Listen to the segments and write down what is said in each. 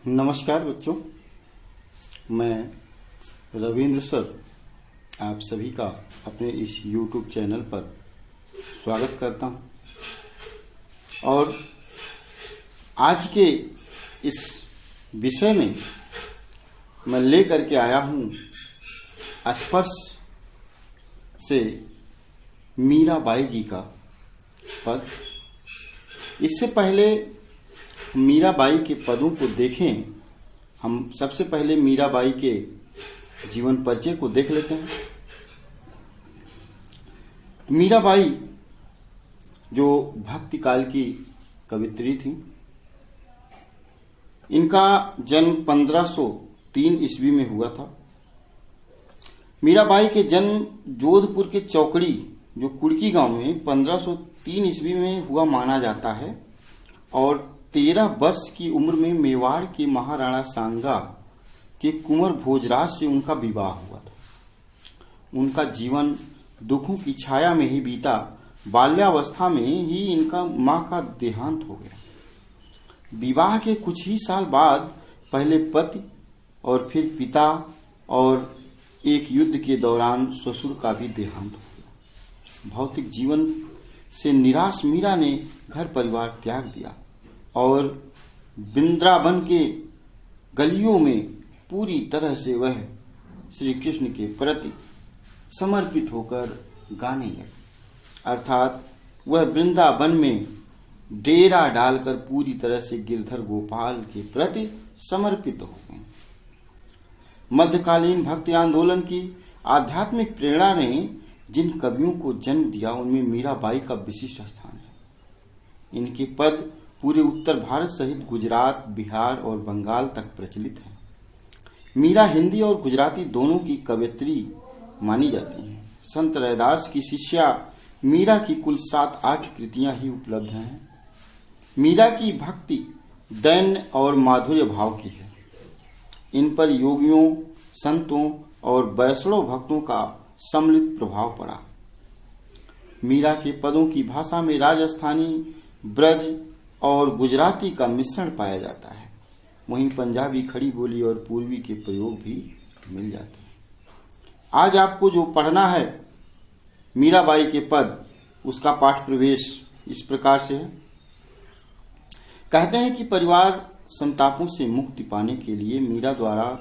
नमस्कार बच्चों, मैं रविंद्र सर आप सभी का अपने इस YouTube चैनल पर स्वागत करता हूं। और आज के इस विषय में मैं लेकर के आया हूं स्पर्श से मीराबाई जी का पद। इससे पहले मीराबाई के पदों को देखें, हम सबसे पहले मीराबाई के जीवन परिचय को देख लेते हैं। मीराबाई जो भक्ति काल की कवित्री थी, इनका जन्म 1503 ईस्वी में हुआ था। मीराबाई के जन्म जोधपुर के चौकड़ी जो कुड़की गांव में 1503 ईस्वी में हुआ माना जाता है और 13 वर्ष की उम्र में मेवाड़ के महाराणा सांगा के कुंवर भोजराज से उनका विवाह हुआ था। उनका जीवन दुखों की छाया में ही बीता। बाल्यावस्था में ही इनका मां का देहांत हो गया। विवाह के कुछ ही साल बाद पहले पति और फिर पिता और एक युद्ध के दौरान ससुर का भी देहांत हो गया। भौतिक जीवन से निराश मीरा ने घर परिवार त्याग दिया और वृंदावन के गलियों में पूरी तरह से वह श्री कृष्ण के प्रति समर्पित होकर गाने लगे। अर्थात वह वृंदावन में डेरा डालकर पूरी तरह से गिरधर गोपाल के प्रति समर्पित हो गए। मध्यकालीन भक्ति आंदोलन की आध्यात्मिक प्रेरणा ने जिन कवियों को जन्म दिया, उनमें मीराबाई का विशिष्ट स्थान है। इनके पद पूरे उत्तर भारत सहित गुजरात, बिहार और बंगाल तक प्रचलित हैं। मीरा हिंदी और गुजराती दोनों की कवयित्री मानी जाती हैं। संत रैदास की शिष्या मीरा की कुल 7-8 कृतियां ही उपलब्ध हैं। मीरा की भक्ति दैन्य और माधुर्य भाव की है। इन पर योगियों, संतों और वैष्णव भक्तों का सम्मिलित प्रभाव पड़ा। मीरा के पदों की भाषा में राजस्थानी, ब्रज और गुजराती का मिश्रण पाया जाता है। वहीं पंजाबी, खड़ी बोली और पूर्वी के प्रयोग भी मिल जाते हैं। आज आपको जो पढ़ना है मीराबाई के पद, उसका पाठ प्रवेश इस प्रकार से है। कहते हैं कि परिवार संतापों से मुक्ति पाने के लिए मीरा द्वारा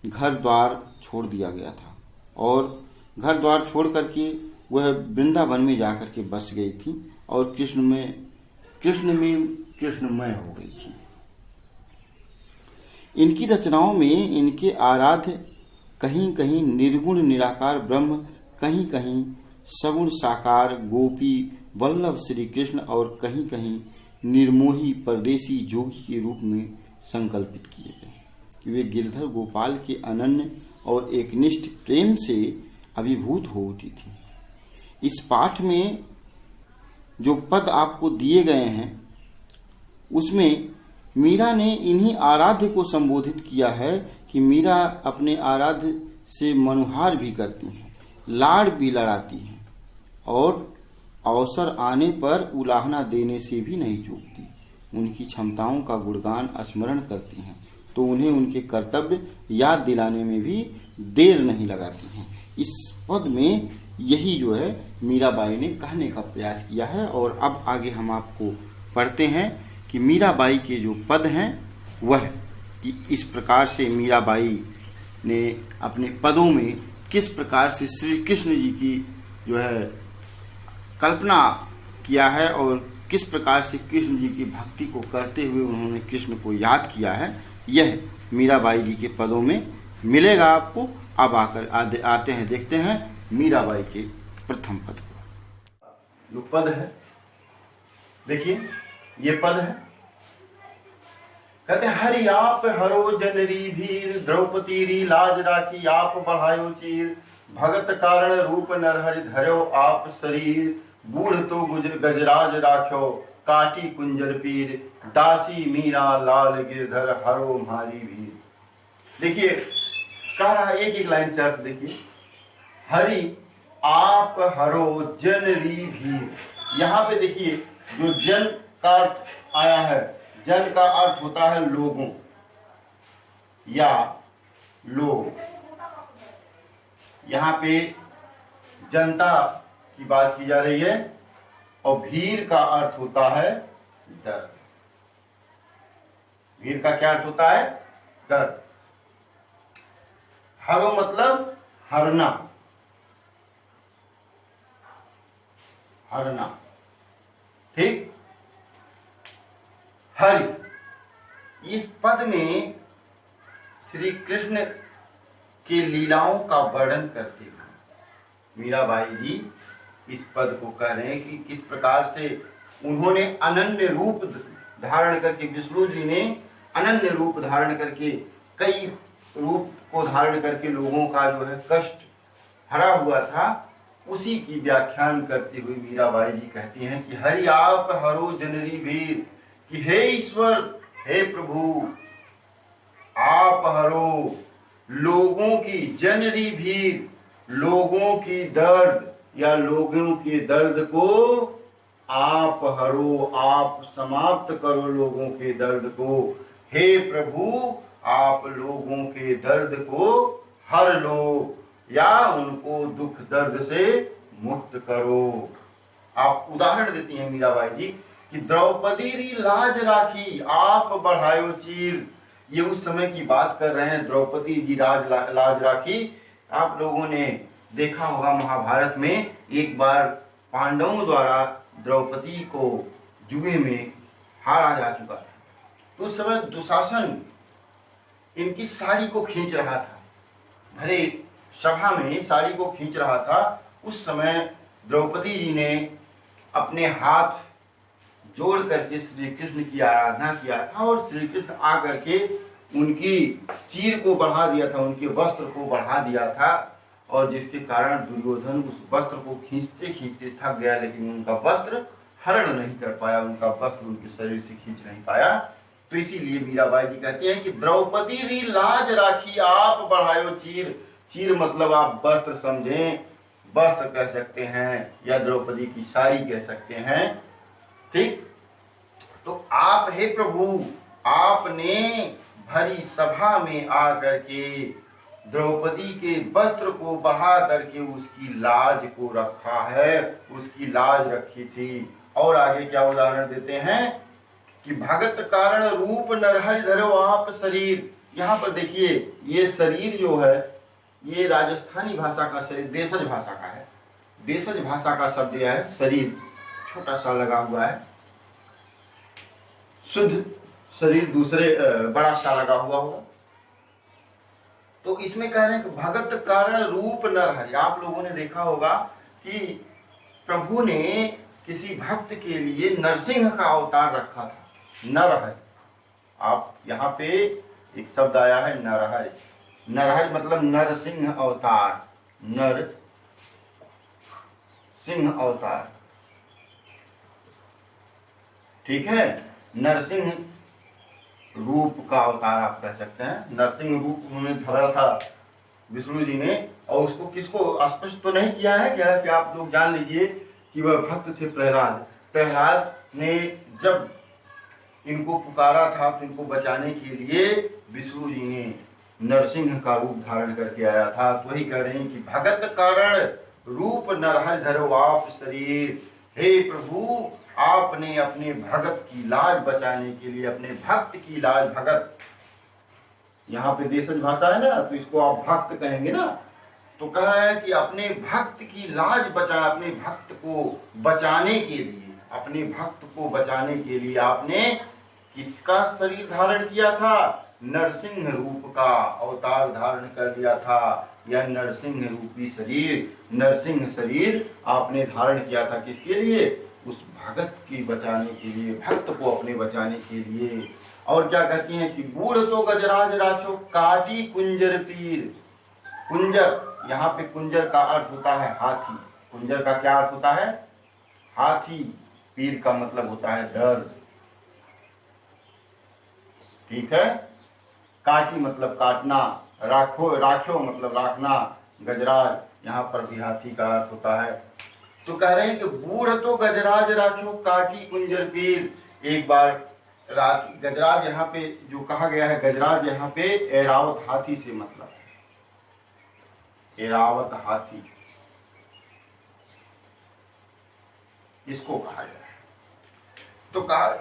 घर द्वार छोड़ दिया गया था और घर द्वार छोड़ करके वह वृंदावन में जाकर के बस गई थी और कृष्णमय हो गई थी। इनकी रचनाओं में इनके आराध्य कहीं कहीं निर्गुण निराकार ब्रह्म, कहीं कहीं सगुण साकार गोपी वल्लभ श्री कृष्ण और कहीं कहीं निर्मोही परदेसी जोगी के रूप में संकल्पित किए गए। वे गिरधर गोपाल के अनन्य और एकनिष्ठ प्रेम से अभिभूत हो उठी थी। इस पाठ में जो पद आपको दिए गए हैं, उसमें मीरा ने इन्हीं आराध्य को संबोधित किया है कि मीरा अपने आराध्य से मनुहार भी करती हैं, लाड़ भी लड़ाती हैं और अवसर आने पर उलाहना देने से भी नहीं चूकती। उनकी क्षमताओं का गुणगान स्मरण करती हैं तो उन्हें उनके कर्तव्य याद दिलाने में भी देर नहीं लगाती हैं। इस पद में यही जो है मीराबाई ने कहने का प्रयास किया है। और अब आगे हम आपको पढ़ते हैं कि मीराबाई के जो पद हैं वह कि इस प्रकार से मीराबाई ने अपने पदों में किस प्रकार से श्री कृष्ण जी की जो है कल्पना किया है और किस प्रकार से कृष्ण जी की भक्ति को करते हुए उन्होंने कृष्ण को याद किया है, यह मीराबाई जी के पदों में मिलेगा आपको। अब आते हैं, देखते हैं मीराबाई के प्रथम पद को। जो पद है देखिए, ये पद है। कहते हैं, हरि आप हरो जनरी भीर, द्रौपदी री लाज राखी आप बढ़ायो चीर, भगत कारण रूप नरहरि धरो आप शरीर, बूढ़ तो गजराज राख्यो काटी कुंजर पीर, दासी मीरा लाल गिरधर हरो मारी भीर। देखिए कह रहा है, एक एक लाइन से अर्थ देखिए। हरि आप हरो जनरी भीर, यहाँ पे देखिए जो जन का आया है जन का अर्थ होता है लोगों या लोग। यहाँ पे जनता की बात की जा रही है। और भीड़ का अर्थ होता है डर। भीड़ का क्या अर्थ होता है? डर। हरो मतलब हरना, हरना। ठीक। हरि, इस पद में श्री कृष्ण के लीलाओं का वर्णन करते हुए मीराबाई जी इस पद को कह रहे हैं कि किस प्रकार से उन्होंने अनन्य रूप धारण करके, विष्णु जी ने अनन्य रूप धारण करके, कई रूप को धारण करके लोगों का जो है कष्ट हरा हुआ था, उसी की व्याख्यान करते हुए मीराबाई जी कहती हैं कि हरि आप हरो जनरी भीड़, कि हे ईश्वर, हे प्रभु, आप हरो लोगों की जनरी भीड़, लोगों की दर्द या लोगों के दर्द को आप हरो, आप समाप्त करो लोगों के दर्द को। हे प्रभु, आप लोगों के दर्द को हर लो या उनको दुख दर्द से मुक्त करो। आप उदाहरण देती हैं मीराबाई जी कि द्रौपदी री लाज राखी, आप बढ़ायो चीर। ये उस समय की बात कर रहे हैं, द्रौपदी जी लाज राखी। आप लोगों ने देखा होगा महाभारत में एक बार पांडवों द्वारा द्रौपदी को जुए में हारा जा चुका था, तो उस समय दुशासन इनकी साड़ी को खींच रहा था, भरे सभा में साड़ी को खींच रहा था। उस समय द्रौपदी जी ने अपने हाथ जोड़ करके श्री कृष्ण की आराधना किया था और श्री कृष्ण आकर के उनकी चीर को बढ़ा दिया था, उनके वस्त्र को बढ़ा दिया था, और जिसके कारण दुर्योधन उस वस्त्र को खींचते खींचते थक गया, लेकिन उनका वस्त्र हरण नहीं कर पाया, उनका वस्त्र उनके शरीर से खींच नहीं पाया। तो इसीलिए मीराबाई जी कहती हैं कि द्रौपदी री लाज राखी, आप बढ़ायो चीर। चीर मतलब आप वस्त्र समझें, वस्त्र कह सकते हैं या द्रौपदी की साड़ी कह सकते हैं। ठीक। तो आप हे प्रभु, आपने भरी सभा में आकर के द्रौपदी के वस्त्र को बढ़ा करके उसकी लाज को रखा है, उसकी लाज रखी थी। और आगे क्या उदाहरण देते हैं कि भगत कारण रूप नरहरि धरो आप शरीर। यहाँ पर देखिए, ये शरीर जो है ये राजस्थानी भाषा का शरीर, देशज भाषा का है। देशज भाषा का शब्द यह है शरीर, छोटा सा लगा हुआ है। शुद्ध शरीर दूसरे बड़ा सा लगा हुआ होगा। तो इसमें कह रहे हैं कि भगत कारण रूप नरहरि। आप लोगों ने देखा होगा कि प्रभु ने किसी भक्त के लिए नरसिंह का अवतार रखा था, नरहरि। आप यहाँ पे एक शब्द आया है नरहरि। नरहरि मतलब नरसिंह अवतार, नर सिंह अवतार। ठीक है, नरसिंह रूप का अवतार आप कह सकते हैं। नरसिंह रूप उन्होंने धरा था विष्णु जी ने, और उसको किसको स्पष्ट तो नहीं किया है क्या कि आप लोग जान लीजिए कि वह भक्त थे प्रहलाद। प्रहलाद ने जब इनको पुकारा था तो इनको बचाने के लिए विष्णु जी ने नरसिंह का रूप धारण करके आया था। तो वही कह रहे हैं कि भगत कारण रूप नरहरि धरो आप शरीर। हे प्रभु, आपने अपने भगत की लाज बचाने के लिए, अपने भक्त की लाज, भगत यहाँ पे देशज भाषा है ना, तो इसको आप भक्त कहेंगे ना, तो कह रहा है कि अपने भक्त की लाज बचा, अपने भक्त को बचाने के लिए, अपने भक्त को बचाने के लिए आपने किसका शरीर धारण किया था? नरसिंह रूप का अवतार धारण कर लिया था। यह नरसिंह रूपी शरीर, नरसिंह शरीर आपने धारण किया था किसके लिए? उस भगत की बचाने के लिए, भक्त को अपने बचाने के लिए। और क्या कहती हैं कि बूढ़ तो गजराज राखो काटी कुंजर पीर। कुंजर, यहाँ पे कुंजर का अर्थ होता है हाथी। कुंजर का क्या अर्थ होता है? हाथी। पीर का मतलब होता है डर। ठीक है, काटी मतलब काटना, राखो, राख्यो मतलब राखना, गजराज यहाँ पर भी हाथी का अर्थ होता है। तो कह रहे हैं कि बूढ़ तो गजराज राख्यो काटी कुंजर पीर। एक बार गजराज यहाँ पे जो कहा गया है, गजराज यहाँ पे ऐरावत हाथी से मतलब है, ऐरावत हाथी इसको कहा गया है। तो कहा,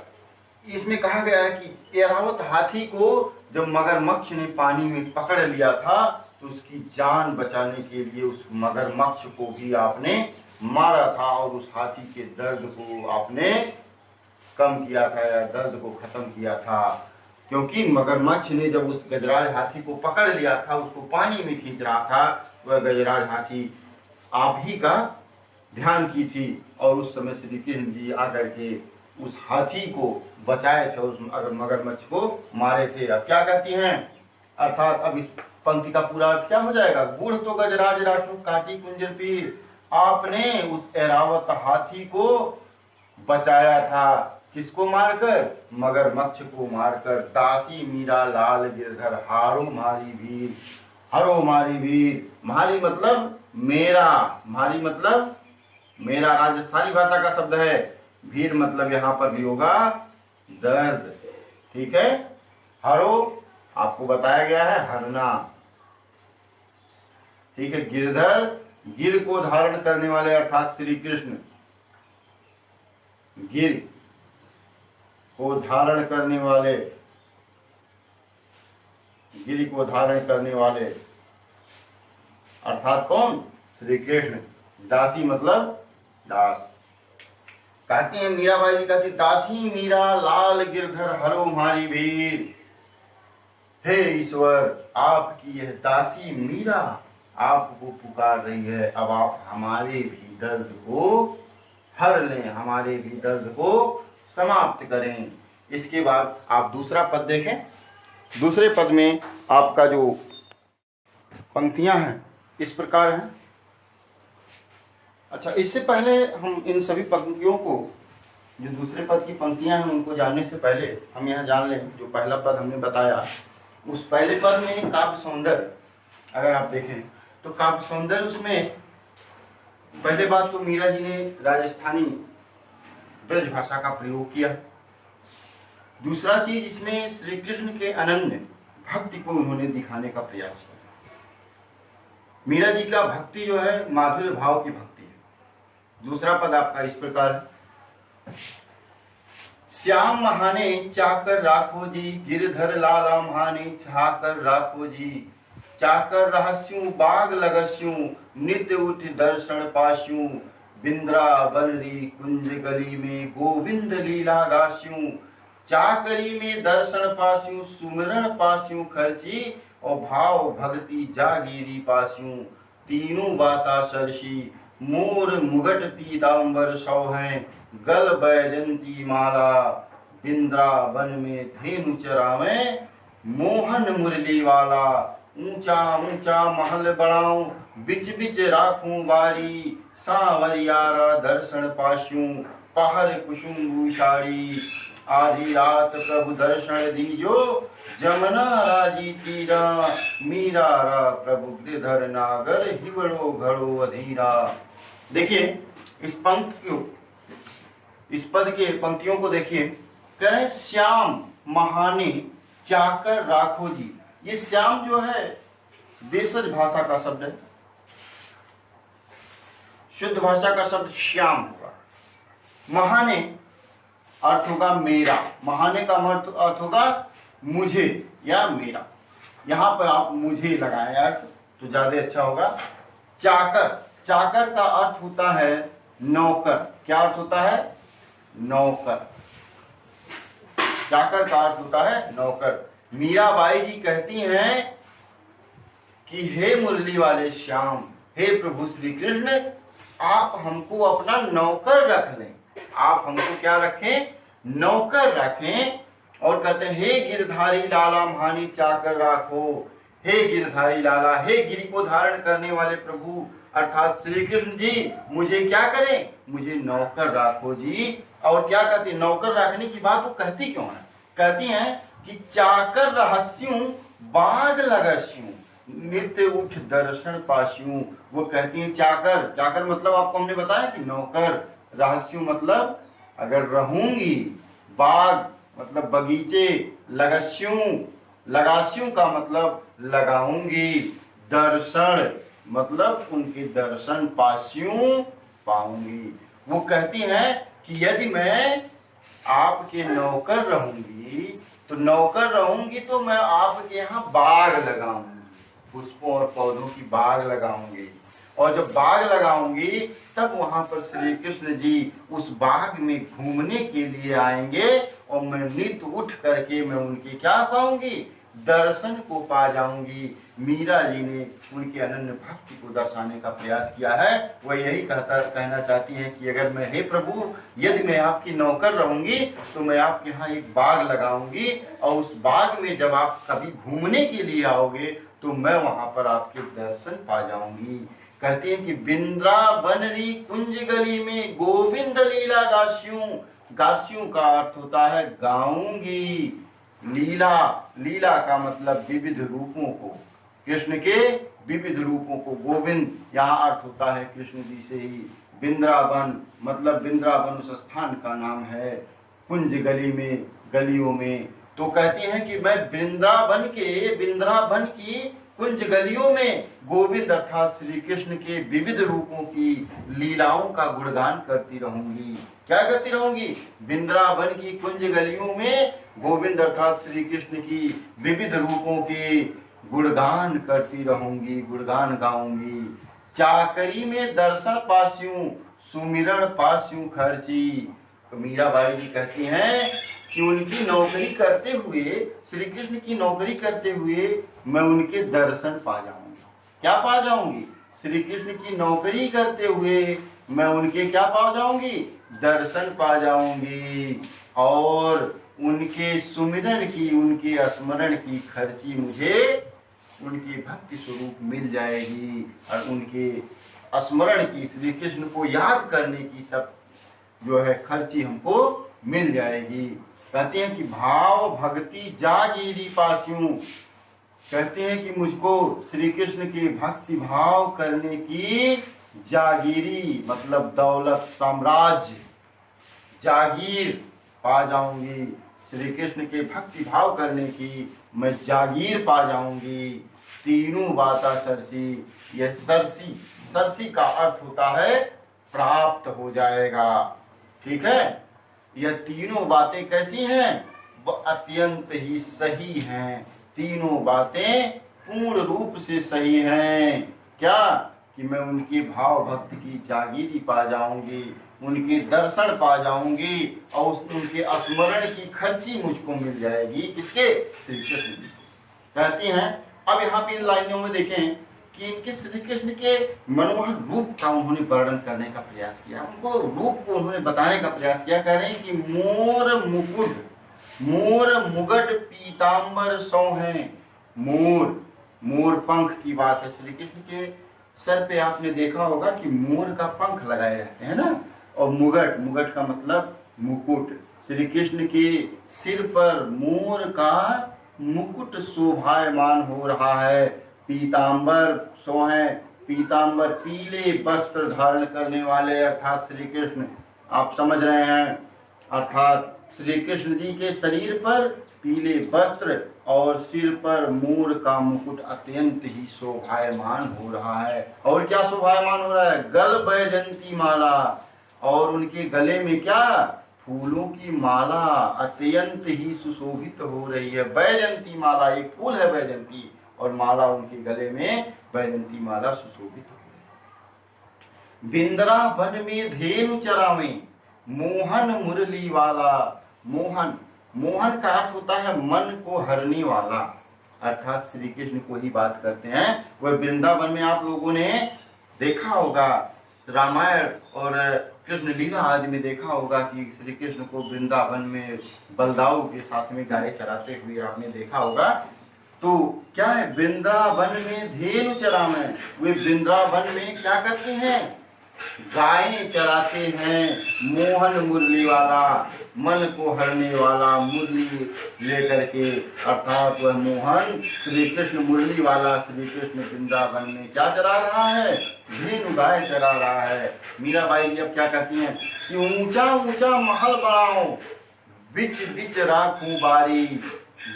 इसमें कहा गया है कि ऐरावत हाथी को जब मगरमच्छ ने पानी में पकड़ लिया था तो उसकी जान बचाने के लिए उस मगरमच्छ को भी आपने मारा था और उस हाथी के दर्द को आपने कम किया था या दर्द को खत्म किया था। क्योंकि मगरमच्छ ने जब उस गजराज हाथी को पकड़ लिया था, उसको पानी में खींच रहा था, वह गजराज हाथी आप ही का ध्यान की थी और उस समय श्री कृष्ण जी आकर के उस हाथी को बचाए थे, उस मगरमच्छ को मारे थे। अब क्या कहती हैं, अर्थात अब इस पंक्ति का पूरा अर्थ क्या हो जाएगा, गुड़ तो गजराज राखो काटी कुंजर पीर, आपने उस ऐरावत हाथी को बचाया था, किसको मारकर, मगरमच्छ को मारकर। दासी मीरा लाल गिरधर हारो मारी वीर, हरो मारी वीर, मारी मतलब मेरा, मारी मतलब मेरा राजस्थानी भाषा का शब्द है, वीर मतलब यहां पर भी होगा दर्द, ठीक है। हरो आपको बताया गया है हरना, ठीक है। गिरधर गिर को धारण करने वाले अर्थात श्री कृष्ण, गिर को धारण करने वाले, गिर को धारण करने वाले अर्थात कौन, श्री कृष्ण। दासी मतलब दास। कहती है मीराबाई जी कहती, दासी मीरा लाल गिरधर हरो मारी वीर, हे ईश्वर आपकी यह दासी मीरा आपको पुकार रही है, अब आप हमारे भी दर्द को हर लें, हमारे भी दर्द को समाप्त करें। इसके बाद आप दूसरा पद देखें, दूसरे पद में आपका जो पंक्तियां हैं इस प्रकार हैं। अच्छा, इससे पहले हम इन सभी पंक्तियों को, जो दूसरे पद की पंक्तियां हैं उनको जानने से पहले हम यहाँ जान लें, जो पहला पद हमने बताया उस पहले पद में काव्य सौंदर्य अगर आप देखें तो काव्य सौंदर्य, उसमें पहले बात तो मीरा जी ने राजस्थानी ब्रज भाषा का प्रयोग किया। दूसरा चीज, इसमें श्री कृष्ण के अनन्य भक्ति को उन्होंने दिखाने का प्रयास किया। मीरा जी का भक्ति जो है माधुर्य भाव की भक्ति है। दूसरा पद आपका इस प्रकार है, श्याम महाने चाकर राखो जी, गिरधर लाला महाने चाकर राखो जी, चाकर रहस्यूं बाग लगस्यूं, नित्य उठ दर्शन पास्यूं, बिंद्रा बनरी कुंज गली में गोविंद लीला गास्यूं, चाकरी में दर्शन पास्यूं, सुमिरन पास्यूं खर्ची, और भाव भक्ति जागीरी पास्यूं, तीनों बाता सरसी, मोर मुगट पीतांबर सौ हैं, गल बैजंती माला, बिंद्रा वन में धेनु चरावे, मोहन मुरली वाला, ऊंचा ऊंचा महल बढ़ाऊं, बिच बिच राखूं बारी, सांवरियारा दर्शन पास्यूं, पहर कुसुम्बू साड़ी, आधी रात प्रभु दर्शन दीजो, जमुना राजी तीरा, मीरा रा प्रभु गिरधर नागर, हिवड़ो घड़ो अधीरा। देखिए इस पंक्ति को, इस पद के पंक्तियों को देखिए, कह रहे श्याम महाने चाकर राखो जी। ये श्याम जो है देशज भाषा का शब्द है, शुद्ध भाषा का शब्द श्याम होगा। महाने अर्थ होगा मेरा, महाने का अर्थ होगा मुझे या मेरा। यहां पर आप मुझे लगाएं अर्थ तो ज्यादा अच्छा होगा। चाकर, चाकर का अर्थ होता है नौकर। क्या अर्थ होता है, नौकर। चाकर का अर्थ होता है नौकर। मीराबाई जी कहती हैं कि हे मुरली वाले श्याम, हे प्रभु श्री कृष्ण, आप हमको अपना नौकर रख लें, आप हमको क्या रखें, नौकर रखें। और कहते हैं हे गिरधारी लाला महानी चाकर राखो, हे गिरधारी लाला, हे गिरि को धारण करने वाले प्रभु अर्थात श्री कृष्ण जी, मुझे क्या करें, मुझे नौकर राखो जी। और क्या कहती है, नौकर रखने की बात वो कहती क्यों है, कहती हैं कि चाकर रहस्यूं बाग लगस्यूं, नित्य उठ दर्शन पास्यूं। वो कहती हैं चाकर, चाकर मतलब आपको हमने बताया कि नौकर, रहस्यूं मतलब अगर रहूंगी, बाग मतलब बगीचे, लगस्यूं, लगास्यूं का मतलब लगाऊंगी, दर्शन मतलब उनके दर्शन पास्यूं पाऊंगी। वो कहती हैं कि यदि मैं आपके नौकर रहूंगी तो मैं आपके यहाँ बाग लगाऊंगी, पुष्पों और पौधों की बाग लगाऊंगी, और जब बाग लगाऊंगी तब वहां पर श्री कृष्ण जी उस बाग में घूमने के लिए आएंगे और मैं नित्य उठ करके मैं उनके क्या पाऊंगी, दर्शन को पा जाऊंगी। मीरा जी ने उनकी अनन्य भक्ति को दर्शाने का प्रयास किया है। वह यही कहना चाहती हैं कि अगर मैं, हे प्रभु, यदि मैं आपकी नौकर रहूंगी तो मैं आपके यहाँ एक बाग लगाऊंगी, और उस बाग में जब आप कभी घूमने के लिए आओगे तो मैं वहां पर आपके दर्शन पा जाऊंगी। कहते हैं कि बिंद्रावन री कुंज गली में गोविंद लीला गास्यूं, गास्यूं का अर्थ होता है गाऊंगी। लीला, लीला का मतलब विविध रूपों को, कृष्ण के विविध रूपों को। गोविंद यहाँ अर्थ होता है कृष्ण जी से ही। बिंद्रावन मतलब बिंद्रावन उस स्थान का नाम है, कुंज गली में, गलियों में। तो कहती हैं कि मैं वृंदावन की कुंज गलियों में गोविंद अर्थात श्री कृष्ण के विविध रूपों की लीलाओं का गुणगान करती रहूंगी। क्या करती रहूंगी? वृंदावन की कुंज गलियों में गोविंद अर्थात श्री कृष्ण की विविध रूपों के गुणगान करती रहूंगी, गुणगान गाऊंगी। चाकरी में दर्शन पास्यूं, सुमिरण पास्यूं खर्ची। तो मीराबाई जी कहती हैं कि उनकी नौकरी करते हुए, श्री कृष्ण की नौकरी करते हुए मैं उनके दर्शन पा जाऊंगी। क्या पा जाऊंगी? श्री कृष्ण की नौकरी करते हुए मैं उनके क्या पा जाऊंगी? दर्शन पा जाऊंगी, और उनके सुमिरन की, उनके स्मरण की खर्ची मुझे उनकी भक्ति स्वरूप मिल जाएगी, और उनके स्मरण की, श्री कृष्ण को याद करने की सब जो है खर्ची हमको मिल जाएगी। कहते हैं कि भाव भक्ति जागीरी पास्यूं। कहते हैं कि मुझको श्री कृष्ण के भक्ति भाव करने की जागीरी मतलब दौलत, साम्राज्य, जागीर पा जाऊंगी। श्री कृष्ण के भक्ति भाव करने की मैं जागीर पा जाऊंगी। तीनों बाता सरसी, यह सरसी, सरसी का अर्थ होता है प्राप्त हो जाएगा। ठीक है, यह तीनों बातें कैसी हैं? वह अत्यंत ही सही हैं। तीनों बातें पूर्ण रूप से सही हैं। क्या? कि मैं उनकी भाव भक्ति की जागीरी पा जाऊंगी, उनके दर्शन पा जाऊंगी, और उनके स्मरण की खर्ची मुझको मिल जाएगी। किसके? श्री कृष्ण जी। कहती हैं, अब यहाँ पे इन लाइनों में देखें कि इनके श्री कृष्ण के मनोहर रूप का उन्होंने वर्णन करने का प्रयास किया, उनको रूप को उन्होंने बताने का प्रयास किया। कह रहे हैं कि मोर मुकुट, मोर मुगट पीताम्बर सौ हैं। मोर, मोर पंख की बात है। श्री कृष्ण के सर पे आपने देखा होगा कि मोर का पंख लगाए रहते हैं ना, और मुगट, मुगट का मतलब मुकुट। श्री कृष्ण के सिर पर मोर का मुकुट शोभायमान हो रहा है। पीताम्बर सो है, पीताम्बर पीले वस्त्र धारण करने वाले अर्थात श्री कृष्ण, आप समझ रहे हैं, अर्थात श्री कृष्ण जी के शरीर पर पीले वस्त्र और सिर पर मोर का मुकुट अत्यंत ही शोभायमान हो रहा है। और क्या शोभायमान हो रहा है? गल बैजंती माला, और उनके गले में क्या? फूलों की माला अत्यंत ही सुशोभित हो रही है। बैजंती माला, एक फूल है बैजंती, और माला उनके गले में बैजंती माला सुशोभित हो रही है। बिंद्रावन में धेनु चरावे, मोहन मुरली वाला। मोहन, मोहन का अर्थ होता है मन को हरने वाला, अर्थात श्री कृष्ण को ही बात करते हैं। वह वृंदावन में आप लोगों ने देखा होगा, रामायण और कृष्ण लीला आदि में देखा होगा कि श्री कृष्ण को वृंदावन में बलदाऊ के साथ में गाय चराते हुए आपने देखा होगा। तो क्या है? वृंदावन में धेनु चरावे, वे वृंदावन में क्या करते हैं? गायें चराते हैं। मोहन मुरली वाला, मन को हरने वाला मुरली लेकर के, अर्थात वह मोहन श्री कृष्ण मुरली वाला श्री कृष्ण वृंदावन में क्या चरा रहा है? धेनु गाय चरा रहा है। मीराबाई जी अब क्या कहती हैं कि ऊंचा ऊंचा महल बनाओ, बिच बिच राखूं बारी।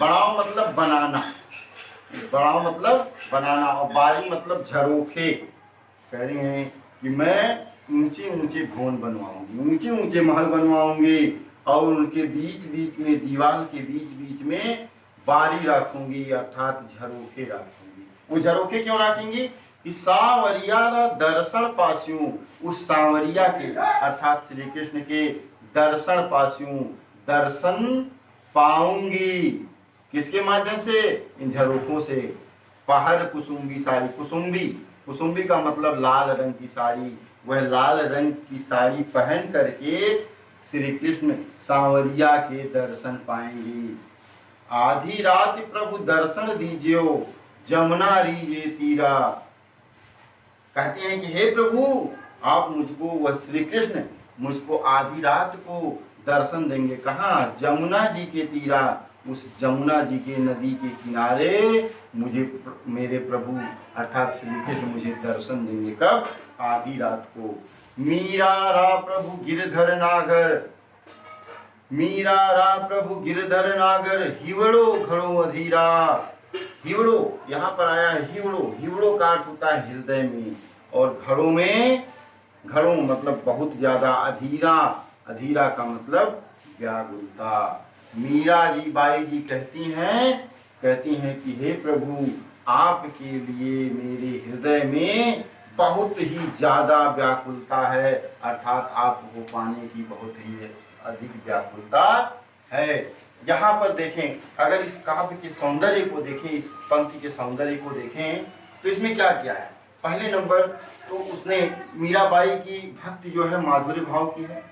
बढ़ाओ मतलब बनाना, बढ़ाओ मतलब बनाना, और बारी मतलब झरोखे। कह रही हैं कि मैं ऊंचे ऊंचे भवन बनवाऊंगी, ऊंचे ऊंचे महल बनवाऊंगी, और उनके बीच बीच में, दीवार के बीच बीच में बारी रखूंगी, अर्थात झरोखे रखूंगी। वो झरोखे क्यों रखेंगी कि सांवरिया दर्शन पास्यूं, उस सांवरिया के अर्थात श्री कृष्ण के दर्शन पास्यूं, दर्शन पाऊंगी। किसके माध्यम से? इन झरोखों से। पहर कुसुम्बी साड़ी, कुसुम्बी, कुसुम्बी का मतलब लाल रंग की साड़ी, वह लाल रंग की साड़ी पहन करके श्री कृष्ण सांवरिया के दर्शन पाएंगे। आधी रात प्रभु दर्शन दीजियो, जमुना रीजे तीरा। कहते हैं कि हे प्रभु, आप मुझको, वह श्री कृष्ण मुझको आधी रात को दर्शन देंगे। कहाँ? जमुना जी के तीरा, उस जमुना जी के नदी के किनारे मुझे मेरे प्रभु अर्थात श्री कृष्ण मुझे दर्शन देंगे। कब? आधी रात को। मीरा रा प्रभु गिरधर नागर, मीरा रा प्रभु गिरधर नागर, हिवड़ो घड़ो अधीरा। हिवड़ो यहाँ पर आया है, हिवड़ो, हिवड़ो का अर्थ होता है हृदय में, और घड़ों में, घड़ों मतलब बहुत ज्यादा, अधीरा, अधीरा का मतलब व्याकुलता। मीरा जी बाई जी कहती हैं कि हे प्रभु, आपके लिए मेरे हृदय में बहुत ही ज्यादा व्याकुलता है, अर्थात आपको पाने की बहुत ही अधिक व्याकुलता है। यहाँ पर देखें, अगर इस काव्य के सौंदर्य को देखें, इस पंक्ति के सौंदर्य को देखें, तो इसमें क्या किया है? पहले नंबर तो उसने मीराबाई की भक्ति जो है माधुर्य भाव की है,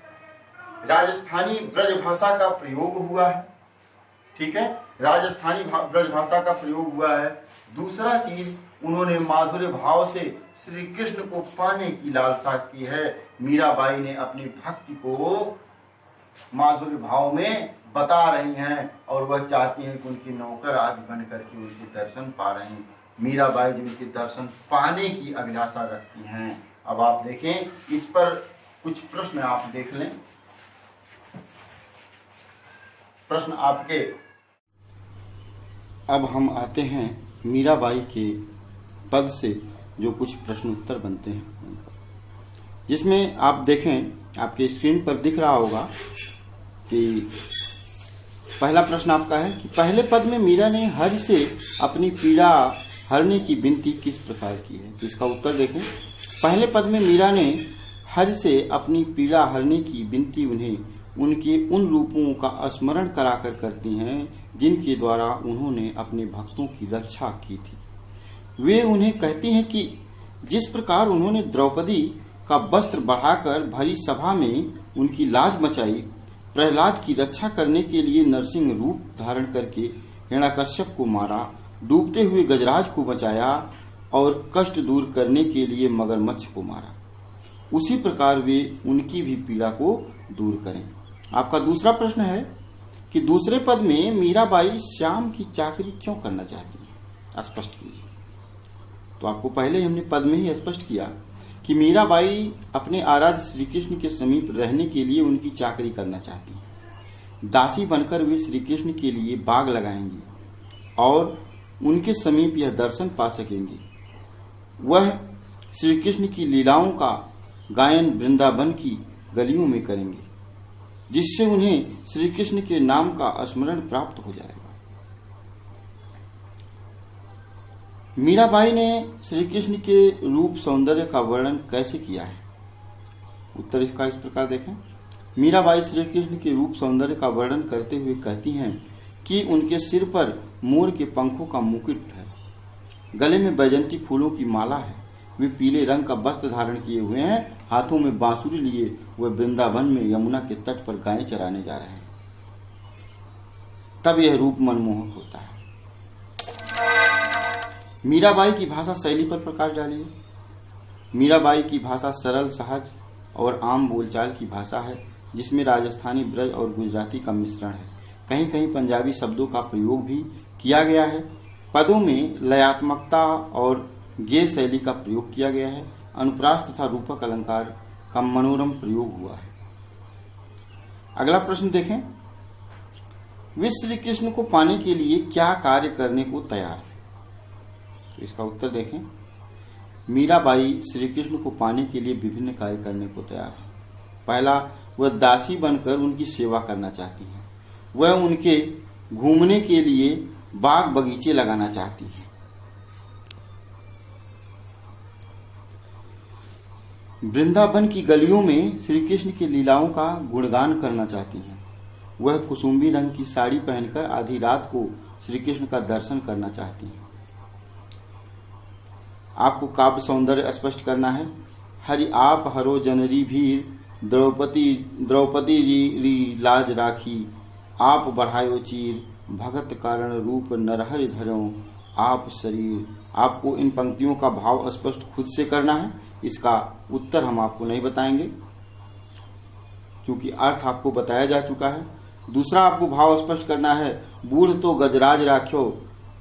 राजस्थानी ब्रज भाषा का प्रयोग हुआ है, ठीक है, राजस्थानी ब्रज भाषा का प्रयोग हुआ है। दूसरा चीज, उन्होंने माधुर्य भाव से श्री कृष्ण को पाने की लालसा की है। मीराबाई ने अपनी भक्ति को माधुर्य भाव में बता रही हैं, और वह चाहती हैं कि उनकी नौकर आज बन करके उनके दर्शन पा रहे हैं। मीराबाई जी उनके दर्शन पाने की अभिलाषा रखती हैं। अब आप देखें, इस पर कुछ प्रश्न आप देख लें। प्रश्न आपके। अब हम आते हैं मीराबाई के पद से जो कुछ प्रश्न उत्तर बनते हैं, जिसमें आप देखें, आपके स्क्रीन पर दिख रहा होगा कि पहला प्रश्न आपका है कि पहले पद में मीरा ने हरि से अपनी पीड़ा हरने की विनती किस प्रकार की है। इसका उत्तर देखें। पहले पद में मीरा ने हरि से अपनी पीड़ा हरने की विनती उन्हें उनके उन रूपों का स्मरण कराकर करती हैं जिनके द्वारा उन्होंने अपने भक्तों की रक्षा की थी। वे उन्हें कहती हैं कि जिस प्रकार उन्होंने द्रौपदी का वस्त्र बढ़ाकर भरी सभा में उनकी लाज मचाई, प्रहलाद की रक्षा करने के लिए नरसिंह रूप धारण करके हिरण्यकश्यप को मारा, डूबते हुए गजराज को बचाया और कष्ट दूर करने के लिए मगरमच्छ को मारा, उसी प्रकार वे उनकी भी पीड़ा को दूर करें। आपका दूसरा प्रश्न है कि दूसरे पद में मीराबाई श्याम की चाकरी क्यों करना चाहती है, स्पष्ट कीजिए। तो आपको पहले हमने पद में ही स्पष्ट किया कि मीराबाई अपने आराध्य श्री कृष्ण के समीप रहने के लिए उनकी चाकरी करना चाहती हैं। दासी बनकर वे श्री कृष्ण के लिए बाग लगाएंगी और उनके समीप यह दर्शन पा सकेंगी। वह श्री कृष्ण की लीलाओं का गायन वृंदावन की गलियों में करेंगे, जिससे उन्हें श्री कृष्ण के नाम का स्मरण प्राप्त हो जाएगा। मीराबाई ने श्री कृष्ण के रूप सौंदर्य का वर्णन कैसे किया है? उत्तर इसका इस प्रकार देखें। मीराबाई श्री कृष्ण के रूप सौंदर्य का वर्णन करते हुए कहती हैं कि उनके सिर पर मोर के पंखों का मुकुट है, गले में बैजंती फूलों की माला है, वे पीले रंग का वस्त्र धारण किए हुए हैं, हाथों में बांसुरी लिए वे वृंदावन में यमुना के तट पर गायें चराने जा रहे हैं। तब यह रूप मनमोहक होता है। मीराबाई की भाषा शैली पर प्रकाश डालिए। मीराबाई की भाषा सरल, सहज और आम बोलचाल की भाषा है, जिसमें राजस्थानी ब्रज और गुजराती का मिश्रण है। कहीं कहीं पंजाबी शब्दों का प्रयोग भी किया गया है। पदों में लयात्मकता और गेय शैली का प्रयोग किया गया है। अनुप्रास तथा रूपक अलंकार का मनोरम प्रयोग हुआ है। अगला प्रश्न देखें वे श्री कृष्ण को पाने के लिए क्या कार्य करने को तैयार है? तो इसका उत्तर देखें। मीराबाई श्री कृष्ण को पाने के लिए विभिन्न कार्य करने को तैयार है। पहला, वह दासी बनकर उनकी सेवा करना चाहती है। वह उनके घूमने के लिए बाग बगीचे लगाना चाहती है। वृंदावन की गलियों में श्री कृष्ण की लीलाओं का गुणगान करना चाहती हैं। वह कुसुम्बी रंग की साड़ी पहनकर आधी रात को श्री कृष्ण का दर्शन करना चाहती हैं। आपको काव्य सौंदर्य स्पष्ट करना है। हरि आप हरो जनरी भीर द्रौपदी जी लाज राखी, आप बढ़ायो चीर भगत कारण रूप नरहरि धरो आप शरीर। आपको इन पंक्तियों का भाव स्पष्ट खुद से करना है। इसका उत्तर हम आपको नहीं बताएंगे क्योंकि अर्थ आपको बताया जा चुका है। दूसरा, आपको भाव स्पष्ट करना है। बूढ़ तो गजराज राख्यो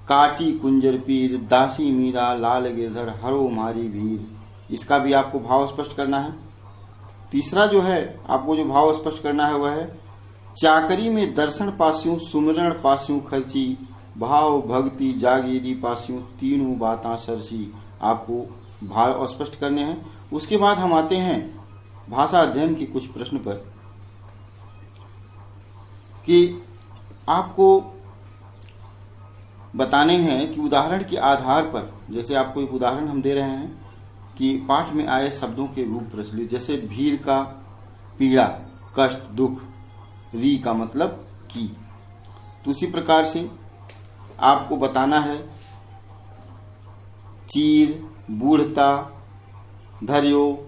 काटी कुंजर पीर, दासी मीरा लाल गिरधर हरो मारी भीर। इसका भी आपको भाव स्पष्ट करना है। तीसरा जो है आपको जो भाव स्पष्ट करना है वह है, चाकरी में दर्शन पास्यूं सुमरण पास्यूं खर्ची, भाव भक्ति जागीरी पास्यूं तीनों बातां सरसी। आपको भाव स्पष्ट करने हैं। उसके बाद हम आते हैं भाषा अध्ययन के कुछ प्रश्न पर कि आपको बताने हैं कि उदाहरण के आधार पर, जैसे आपको एक उदाहरण हम दे रहे हैं कि पाठ में आए शब्दों के रूप प्रचलित, जैसे भीड़ का पीड़ा, कष्ट, दुख, री का मतलब की। तो उसी प्रकार से आपको बताना है चीर, बूढ़ता, धर्यो,